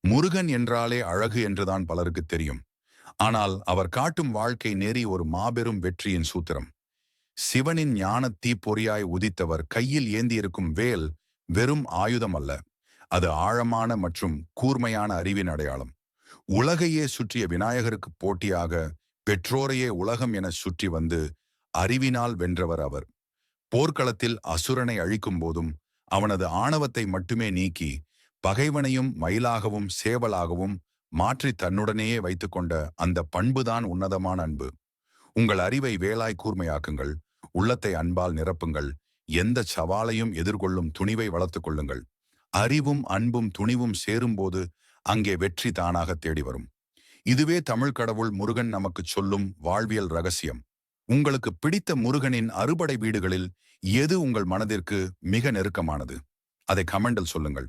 முருகன் என்றாலே அழகு என்றுதான் பலருக்கு தெரியும். ஆனால் அவர் காட்டும் வாழ்க்கை நெறி ஒரு மாபெரும் வெற்றியின் சூத்திரம். சிவனின் ஞான தீப்பொறியாய் உதித்தவர் கையில் ஏந்தியிருக்கும் வேல் வெறும் ஆயுதம் அல்ல. அது ஆழமான மற்றும் கூர்மையான அறிவின் அடையாளம். உலகையே சுற்றிய விநாயகருக்கு போட்டியாக பெற்றோரையே உலகம் என சுற்றி வந்து அறிவினால் வென்றவர் அவர். போர்க்களத்தில் அசுரனை அழிக்கும் போதும் அவனது ஆணவத்தை மட்டுமே நீக்கி பகைவனையும் மயிலாகவும் சேவலாகவும் மாற்றி தன்னுடனேயே வைத்துக்கொண்ட அந்த பண்புதான் உன்னதமான அன்பு. உங்கள் அறிவை வேலாய் கூர்மையாக்குங்கள், உள்ளத்தை அன்பால் நிரப்புங்கள், எந்த சவாலையும் எதிர்கொள்ளும் துணிவை வளர்த்துக் கொள்ளுங்கள். அறிவும் அன்பும் துணிவும் சேரும்போது அங்கே வெற்றி தானாக தேடி வரும். இதுவே தமிழ் கடவுள் முருகன் நமக்கு சொல்லும் வாழ்வியல் ரகசியம். உங்களுக்கு பிடித்த முருகனின் அறுபடை வீடுகளில் எது உங்கள் மனதிற்கு மிக நெருக்கமானது? அதை கமெண்டில் சொல்லுங்கள்.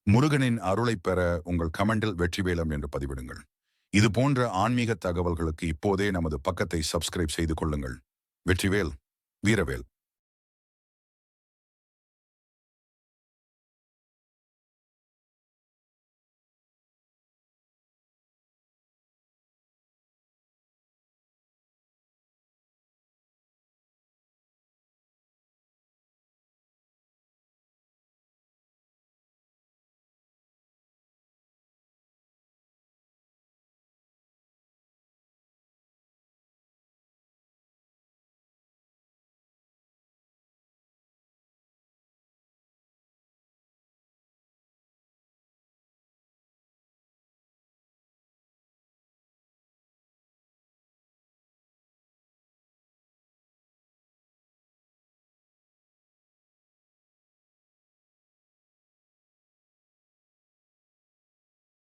முருகனின் அருளை பெற உங்கள் கமெண்டில் வெற்றிவேலம் என்று பதிவிடுங்கள். இது போன்ற ஆன்மீக தகவல்களுக்கு இப்போதே நமது பக்கத்தை சப்ஸ்கிரைப் செய்து கொள்ளுங்கள். வெற்றிவேல், வீரவேல்.